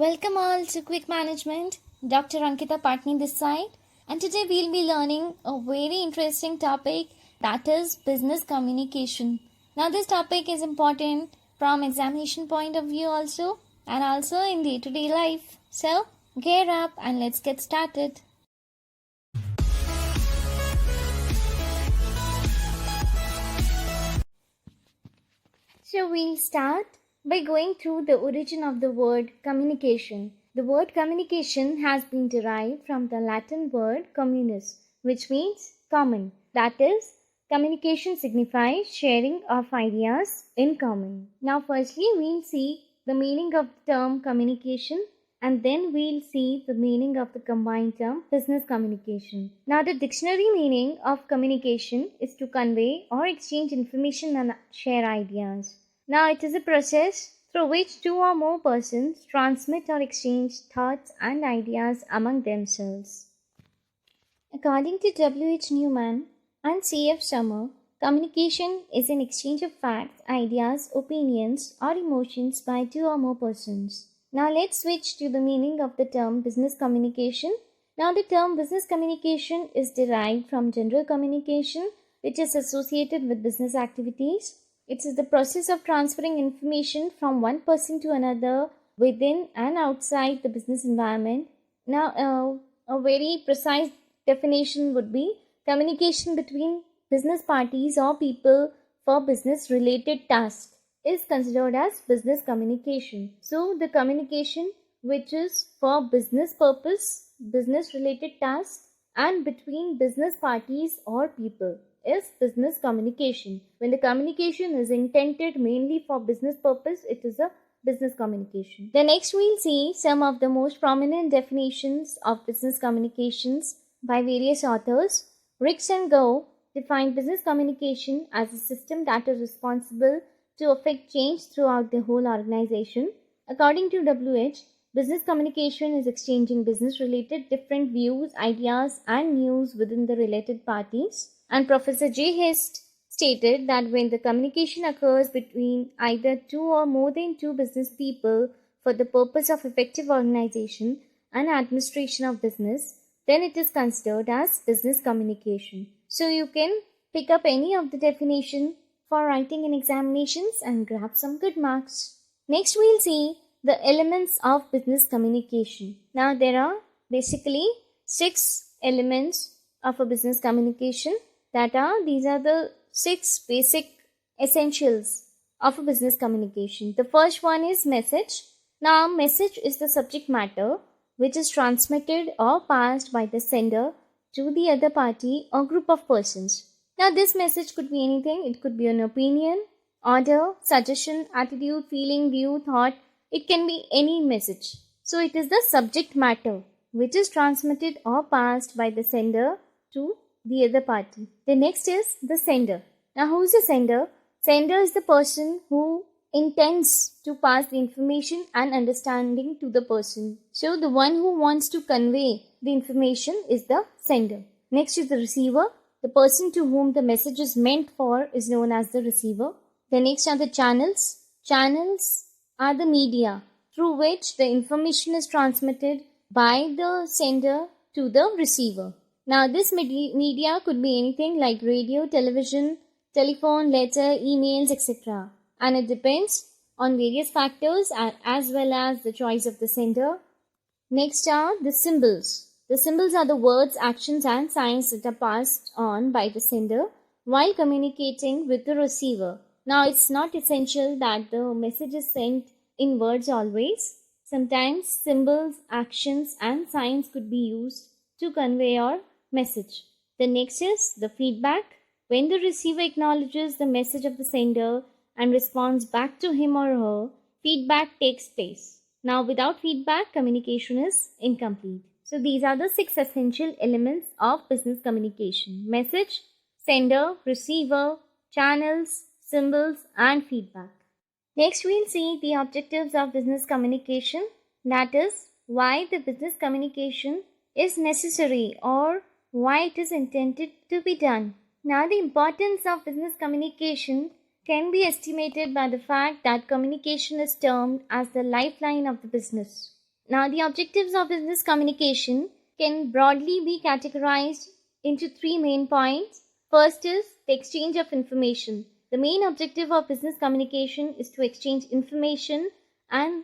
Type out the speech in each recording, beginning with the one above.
Welcome all to Quick Management. Dr. Ankita Patni this side, and today we'll be learning a very interesting topic, that is business communication. Now this topic is important from examination point of view also, and also in day-to-day life. So gear up and let's get started. So we'll start by going through the origin of the word communication. The word communication has been derived from the Latin word communis, which means common. That is, communication signifies sharing of ideas in common. Now firstly we'll see the meaning of the term communication, and then we'll see the meaning of the combined term business communication. Now the dictionary meaning of communication is to convey or exchange information and share ideas. Now it is a process through which two or more persons transmit or exchange thoughts and ideas among themselves. According to W.H. Newman and C.F. Summer, communication is an exchange of facts, ideas, opinions, or emotions by two or more persons. Now let's switch to the meaning of the term business communication. Now the term business communication is derived from general communication, which is associated with business activities. It is the process of transferring information from one person to another within and outside the business environment. Now, a very precise definition would be communication between business parties or people for business related tasks is considered as business communication. So, the communication which is for business purpose, business related tasks, and between business parties or people is business communication. When the communication is intended mainly for business purpose, it is a business communication. The next we'll see some of the most prominent definitions of business communications by various authors. Ricks and Go define business communication as a system that is responsible to affect change throughout the whole organization. According to WH, business communication is exchanging business-related different views, ideas, and news within the related parties. And Professor J. Hist stated that when the communication occurs between either two or more than two business people for the purpose of effective organization and administration of business, then it is considered as business communication. So you can pick up any of the definition for writing in examinations and grab some good marks. Next we'll see the elements of business communication. Now there are basically 6 elements of a business communication. These are the 6 basic essentials of a business communication. The first one is message. Now, message is the subject matter which is transmitted or passed by the sender to the other party or group of persons. Now, this message could be anything. It could be an opinion, order, suggestion, attitude, feeling, view, thought. It can be any message. So, it is the subject matter which is transmitted or passed by the sender to the other party. The next is the sender. Now who is the sender? Sender is the person who intends to pass the information and understanding to the person. So the one who wants to convey the information is the sender. Next is the receiver. The person to whom the message is meant for is known as the receiver. The next are the channels. Channels are the media through which the information is transmitted by the sender to the receiver. Now this media could be anything like radio, television, telephone, letter, emails, etc. And it depends on various factors as well as the choice of the sender. Next are the symbols. The symbols are the words, actions and signs that are passed on by the sender while communicating with the receiver. Now it's not essential that the message is sent in words always. Sometimes symbols, actions and signs could be used to convey your message. The next is the feedback. When the receiver acknowledges the message of the sender and responds back to him or her, feedback takes place. Now without feedback, communication is incomplete. So these are the 6 essential elements of business communication: message, sender, receiver, channels, symbols and feedback. Next we'll see the objectives of business communication, that is why the business communication is necessary or why it is intended to be done. Now the importance of business communication can be estimated by the fact that communication is termed as the lifeline of the business. Now, the objectives of business communication can broadly be categorized into three main points. First is the exchange of information. The main objective of business communication is to exchange information and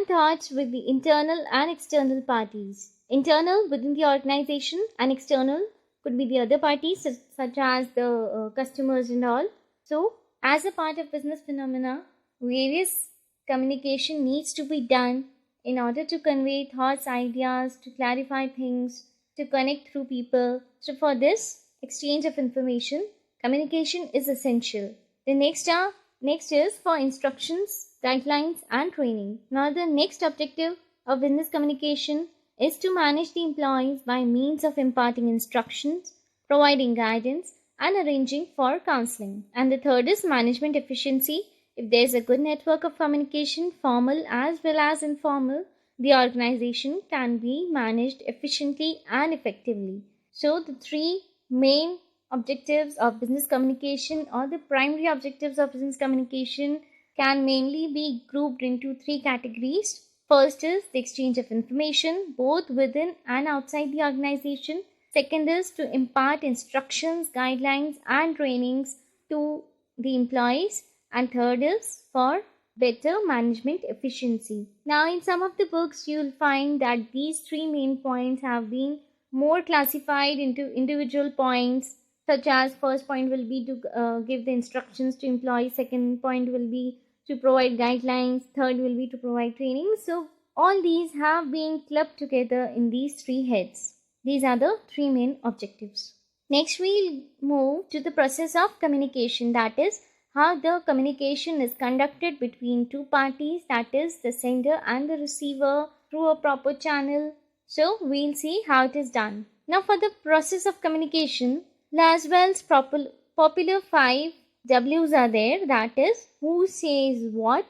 thoughts with the internal and external parties. Internal within the organization and external could be the other parties such as the customers and all. So, as a part of business phenomena, various communication needs to be done in order to convey thoughts, ideas, to clarify things, to connect through people. So, for this exchange of information, communication is essential. The next is for instructions, guidelines, and training. Now, the next objective of business communication is to manage the employees by means of imparting instructions, providing guidance, and arranging for counseling. And the third is management efficiency. If there is a good network of communication, formal as well as informal, the organization can be managed efficiently and effectively. So, the three main objectives of business communication, or the primary objectives of business communication, can mainly be grouped into three categories. First is the exchange of information, both within and outside the organization. Second is to impart instructions, guidelines, and trainings to the employees. And third is for better management efficiency. Now, in some of the books, you'll find that these three main points have been more classified into individual points, such as first point will be to give the instructions to employees, second point will be to provide guidelines, third will be to provide training. So, all these have been clubbed together in these three heads. These are the three main objectives. Next, we'll move to the process of communication, that is, how the communication is conducted between two parties, that is, the sender and the receiver, through a proper channel. So, we'll see how it is done. Now, for the process of communication, Laswell's popular 5 W's are there, that is, who says what,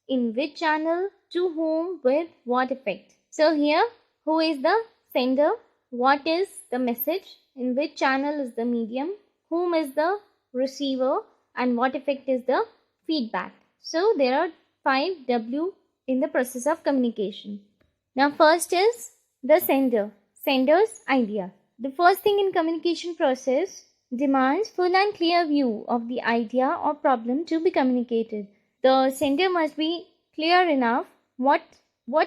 in which channel, to whom, with what effect. So, here, who is the sender, what is the message, in which channel is the medium, whom is the receiver, and what effect is the feedback. So, there are 5 W in the process of communication. Now, first is the sender's idea. The first thing in communication process demands full and clear view of the idea or problem to be communicated. The sender must be clear enough what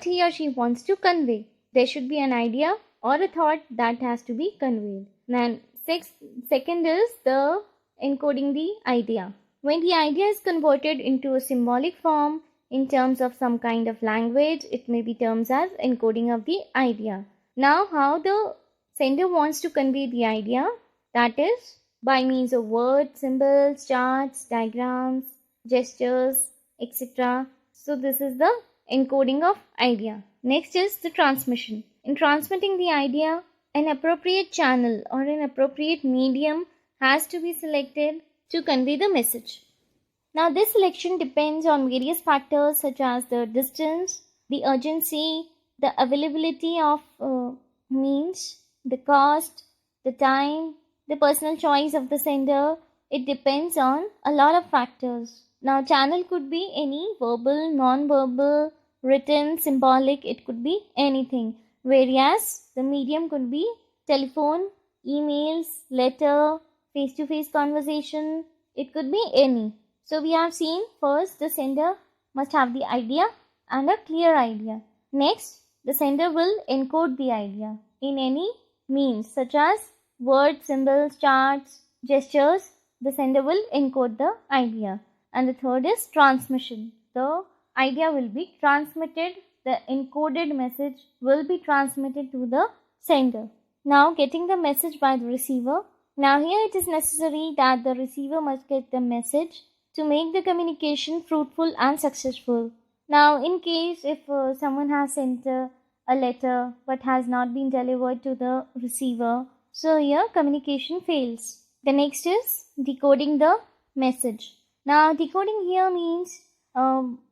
he or she wants to convey. There should be an idea or a thought that has to be conveyed. Then second is the encoding the idea. When the idea is converted into a symbolic form in terms of some kind of language, it may be termed as encoding of the idea. Now, how the sender wants to convey the idea, that is by means of words, symbols, charts, diagrams, gestures, etc. So, this is the encoding of idea. Next is the transmission. In transmitting the idea, an appropriate channel or an appropriate medium has to be selected to convey the message. Now, this selection depends on various factors such as the distance, the urgency, the availability of means, the cost, the time, the personal choice of the sender. It depends on a lot of factors. Now, channel could be any verbal, non-verbal, written, symbolic, it could be anything. Whereas the medium could be telephone, emails, letter, face-to-face conversation, it could be any. So, we have seen first the sender must have the idea and a clear idea. Next, the sender will encode the idea in any means such as words, symbols, charts, gestures. The sender will encode the idea. And the third is transmission. The idea will be transmitted, the encoded message will be transmitted to the sender. Now, getting the message by the receiver. Now, here it is necessary that the receiver must get the message to make the communication fruitful and successful. Now, in case if someone has sent a letter but has not been delivered to the receiver, so here communication fails. The next is decoding the message. Now, decoding here means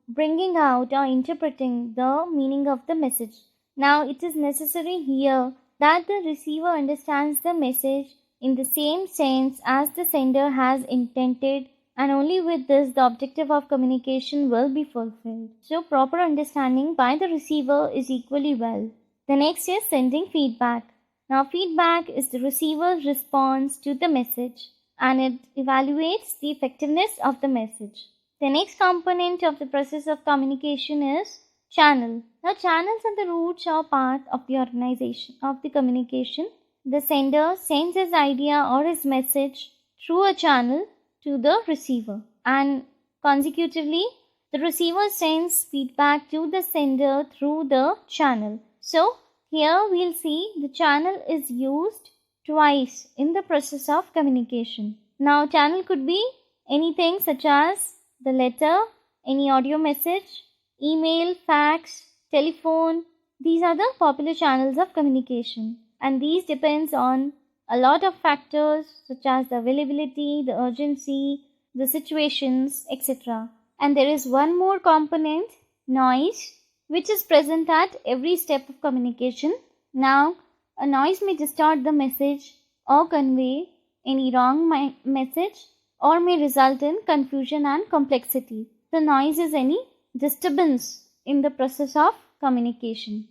bringing out or interpreting the meaning of the message. Now, it is necessary here that the receiver understands the message in the same sense as the sender has intended and only with this the objective of communication will be fulfilled. So proper understanding by the receiver is equally well. The next is sending feedback. Now feedback is the receiver's response to the message and it evaluates the effectiveness of the message. The next component of the process of communication is channel. Now channels are the roots or part of the organization of the communication. The sender sends his idea or his message through a channel to the receiver, and consecutively the receiver sends feedback to the sender through the channel. So here we'll see the channel is used twice in the process of communication. Now channel could be anything such as the letter, any audio message, email, fax, telephone. These are the popular channels of communication, and these depends on a lot of factors such as the availability, the urgency, the situations, etc. And there is one more component, noise, which is present at every step of communication. Now, a noise may distort the message or convey any wrong message or may result in confusion and complexity. The noise is any disturbance in the process of communication.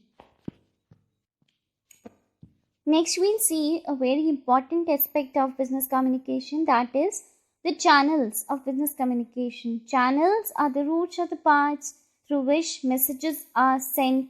Next, we'll see a very important aspect of business communication, that is the channels of business communication. Channels are the roots or the parts through which messages are sent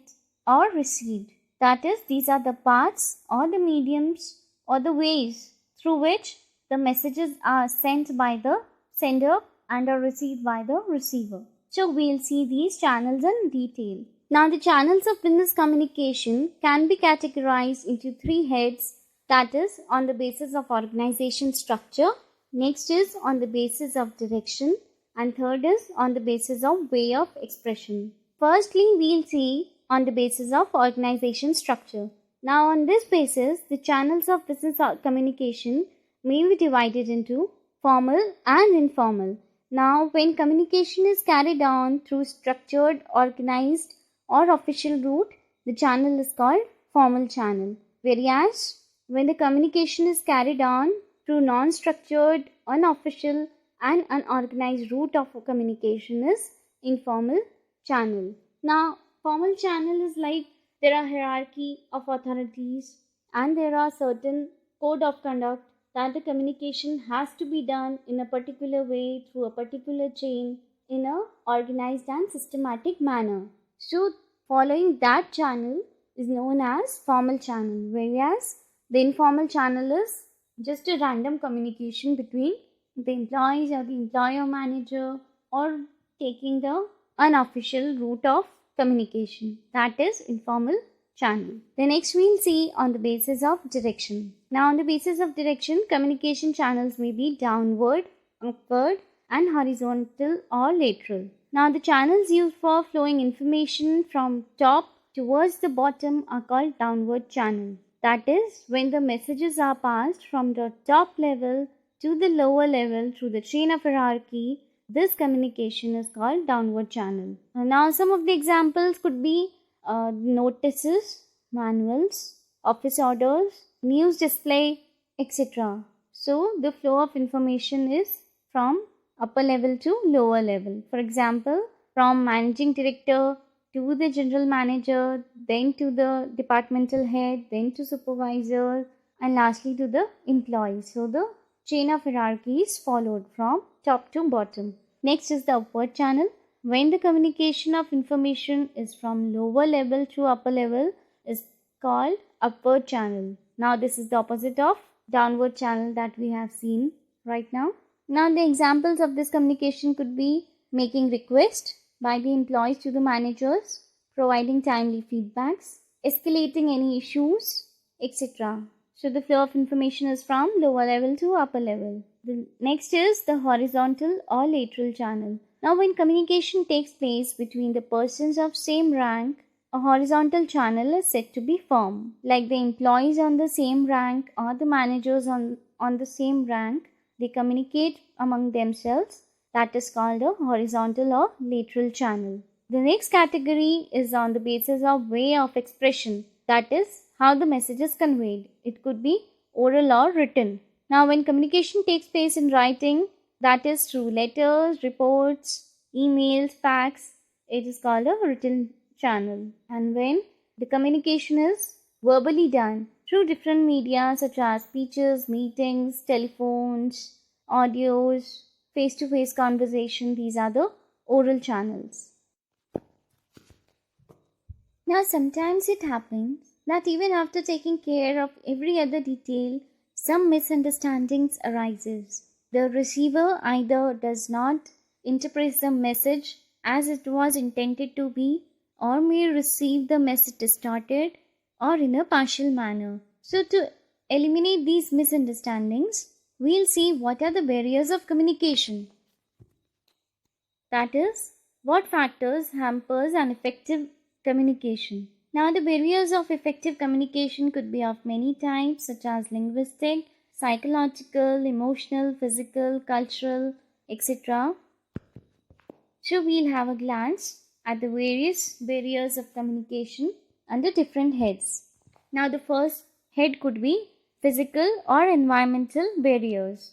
or received. That is, these are the parts or the mediums or the ways through which the messages are sent by the sender and are received by the receiver. So, we'll see these channels in detail. Now, the channels of business communication can be categorized into three heads, that is, on the basis of organization structure, next is on the basis of direction, and third is on the basis of way of expression. Firstly, we'll see on the basis of organization structure. Now, on this basis, the channels of business communication may be divided into formal and informal. Now, when communication is carried on through structured, organized, or official route, the channel is called formal channel. Whereas, when the communication is carried on through non-structured, unofficial, and unorganized route of communication is informal channel. Now, formal channel is like there are hierarchy of authorities and there are certain code of conduct that the communication has to be done in a particular way through a particular chain in a organized and systematic manner. So, following that channel is known as formal channel, whereas the informal channel is just a random communication between the employees or the employer manager or taking the unofficial route of communication. That is informal channel. The next we'll see on the basis of direction. Now, on the basis of direction, communication channels may be downward, upward, and horizontal or lateral. Now, the channels used for flowing information from top towards the bottom are called downward channel. That is, when the messages are passed from the top level to the lower level through the chain of hierarchy, this communication is called downward channel. Now, some of the examples could be notices, manuals, office orders, news display, etc. So, the flow of information is from upper level to lower level. For example, from managing director to the general manager, then to the departmental head, then to supervisor, and lastly to the employee. So, the chain of hierarchy is followed from top to bottom. Next is the upward channel. When the communication of information is from lower level to upper level is called upward channel. Now, this is the opposite of downward channel that we have seen right now. Now, the examples of this communication could be making request by the employees to the managers, providing timely feedbacks, escalating any issues, etc. So, the flow of information is from lower level to upper level. The next is the horizontal or lateral channel. Now, when communication takes place between the persons of same rank, a horizontal channel is said to be formed. Like the employees on the same rank or the managers on the same rank, they communicate among themselves. That is called a horizontal or lateral channel. The next category is on the basis of way of expression. That is how the message is conveyed. It could be oral or written. Now, when communication takes place in writing, That is through letters, reports, emails, fax. It is called a written channel. And when the communication is verbally done through different media such as speeches, meetings, telephones, audios, face-to-face conversation, these are the oral channels. Now sometimes it happens that even after taking care of every other detail, some misunderstandings arises. The receiver either does not interpret the message as it was intended to be, or may receive the message distorted or in a partial manner. So to eliminate these misunderstandings, we'll see what are the barriers of communication. That is, what factors hampers an effective communication. Now the barriers of effective communication could be of many types such as linguistic, psychological, emotional, physical, cultural, etc. So we'll have a glance at the various barriers of communication under different heads. Now the first head could be physical or environmental barriers.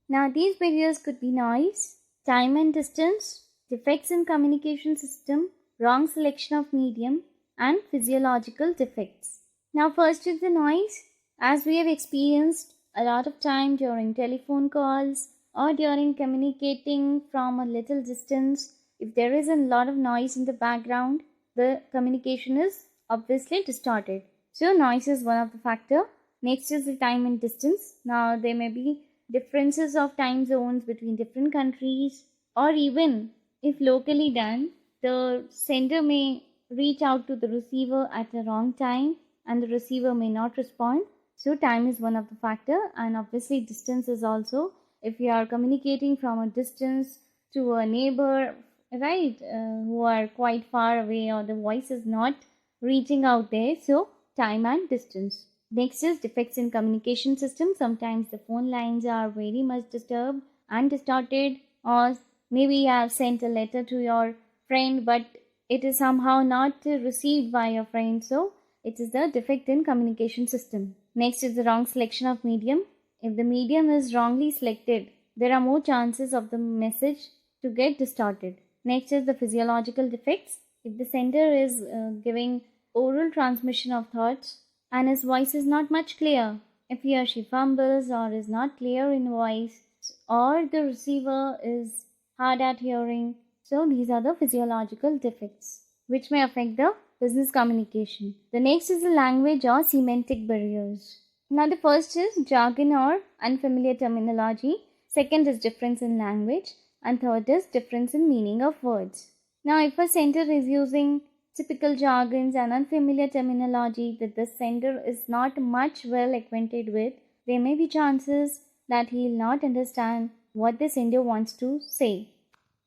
Now these barriers could be noise, time and distance, defects in communication system, wrong selection of medium, and physiological defects. Now first is the noise. As we have experienced a lot of time during telephone calls or during communicating from a little distance, if there is a lot of noise in the background, the communication is obviously distorted. So noise is one of the factor. Next is the time and distance. Now there may be differences of time zones between different countries, or even if locally done, the sender may reach out to the receiver at the wrong time and the receiver may not respond. So time is one of the factor, and obviously distance is also. If you are communicating from a distance to a neighbor, right, who are quite far away, or the voice is not reaching out there, so time and distance. Next is defects in communication system. Sometimes the phone lines are very much disturbed and distorted, or maybe you have sent a letter to your friend but it is somehow not received by your friend, so it is the defect in communication system. Next is the wrong selection of medium. If the medium is wrongly selected, there are more chances of the message to get distorted. Next is the physiological defects. If the sender is giving oral transmission of thoughts and his voice is not much clear, if he or she fumbles or is not clear in voice, or the receiver is hard at hearing, so these are the physiological defects which may affect the business communication. The next is the language or semantic barriers. Now the first is jargon or unfamiliar terminology. Second is difference in language. And third is difference in meaning of words. Now if a sender is using typical jargons and unfamiliar terminology that the sender is not much well acquainted with, there may be chances that he will not understand what the sender wants to say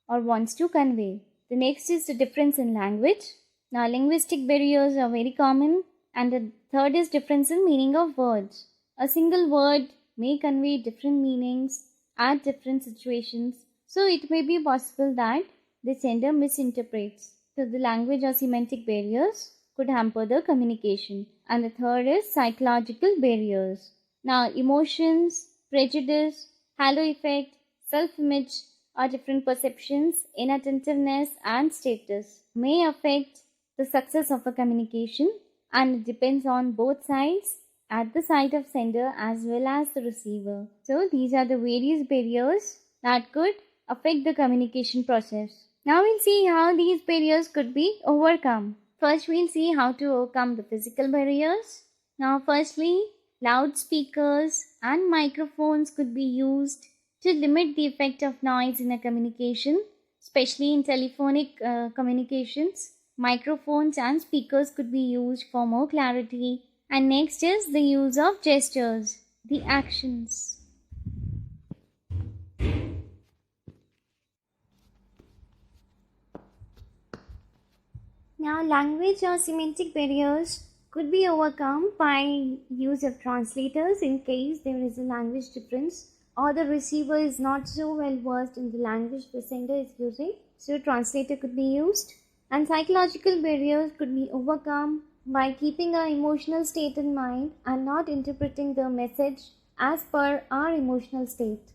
or wants to convey. The next is the difference in language. Now linguistic barriers are very common, and the third is difference in meaning of words. A single word may convey different meanings at different situations, so it may be possible that the sender misinterprets. So the language or semantic barriers could hamper the communication. And the third is psychological barriers. Now emotions, prejudice, halo effect, self-image, or different perceptions, inattentiveness and status may affect the success of a communication, and it depends on both sides, at the side of sender as well as the receiver. So these are the various barriers that could affect the communication process. Now we'll see how these barriers could be overcome. First we'll see how to overcome the physical barriers. Now firstly, loudspeakers and microphones could be used to limit the effect of noise in a communication, especially in telephonic communications. Microphones and speakers could be used for more clarity. And next is the use of gestures, the actions. Now language or semantic barriers could be overcome by use of translators in case there is a language difference or the receiver is not so well versed in the language the sender is using. So translator could be used. And psychological barriers could be overcome by keeping our emotional state in mind and not interpreting the message as per our emotional state.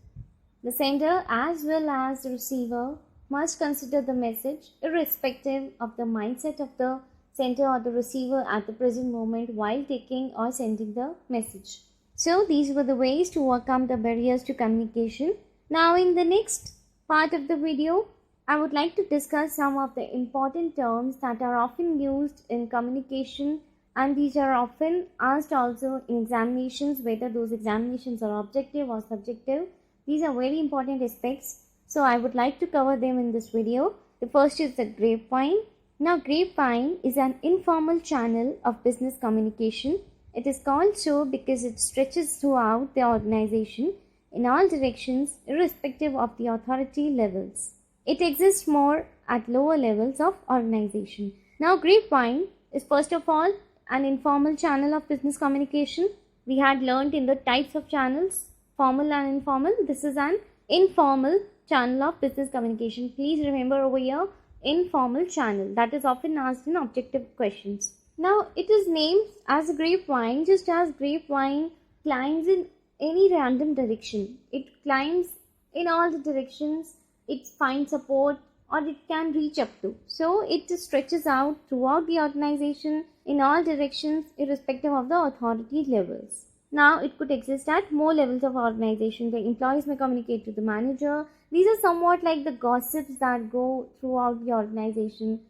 The sender as well as the receiver must consider the message irrespective of the mindset of the sender or the receiver at the present moment while taking or sending the message. So these were the ways to overcome the barriers to communication. Now in the next part of the video, I would like to discuss some of the important terms that are often used in communication, and these are often asked also in examinations, whether those examinations are objective or subjective. These are very important aspects, so I would like to cover them in this video. The first is the grapevine. Now grapevine is an informal channel of business communication. It is called so because it stretches throughout the organization in all directions irrespective of the authority levels. It exists more at lower levels of organization. Now grapevine is first of all an informal channel of business communication. We had learned in the types of channels, formal and informal. This is an informal channel of business communication. Please remember over here, informal channel. That is often asked in objective questions. Now it is named as a grapevine just as grapevine climbs in any random direction. It climbs in all the directions it finds support or it can reach up to. So it stretches out throughout the organization in all directions irrespective of the authority levels. Now it could exist at more levels of organization. The employees may communicate to the manager. These are somewhat like the gossips that go throughout the organization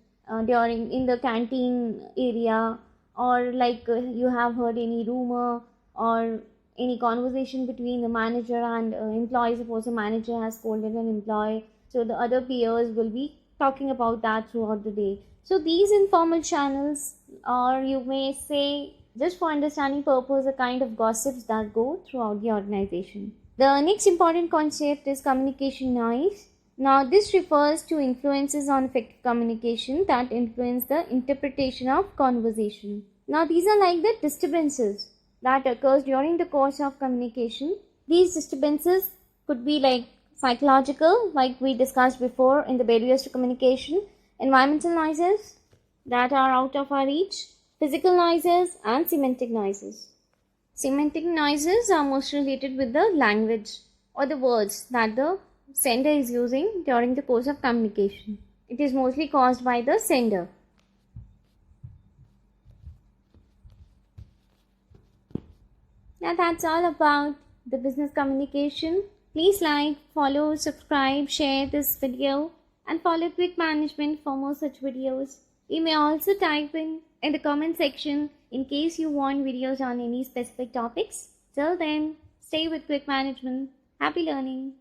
during in the canteen area, or like you have heard any rumor or any conversation between the manager and employee. Suppose a manager has scolded an employee, so the other peers will be talking about that throughout the day. So these informal channels, or you may say just for understanding purpose, a kind of gossips that go throughout the organization. The next important concept is communication noise. Now this refers to influences on effective communication that influence the interpretation of conversation. Now these are like the disturbances that occurs during the course of communication. These disturbances could be like psychological, like we discussed before in the barriers to communication, environmental noises that are out of our reach, physical noises, and semantic noises. Semantic noises are most related with the language or the words that the sender is using during the course of communication. It is mostly caused by the sender. Now that's all about the business communication. Please like, follow, subscribe, share this video, and follow Quick Management for more such videos. You may also type in the comment section in case you want videos on any specific topics. Till then, stay with Quick Management. Happy learning!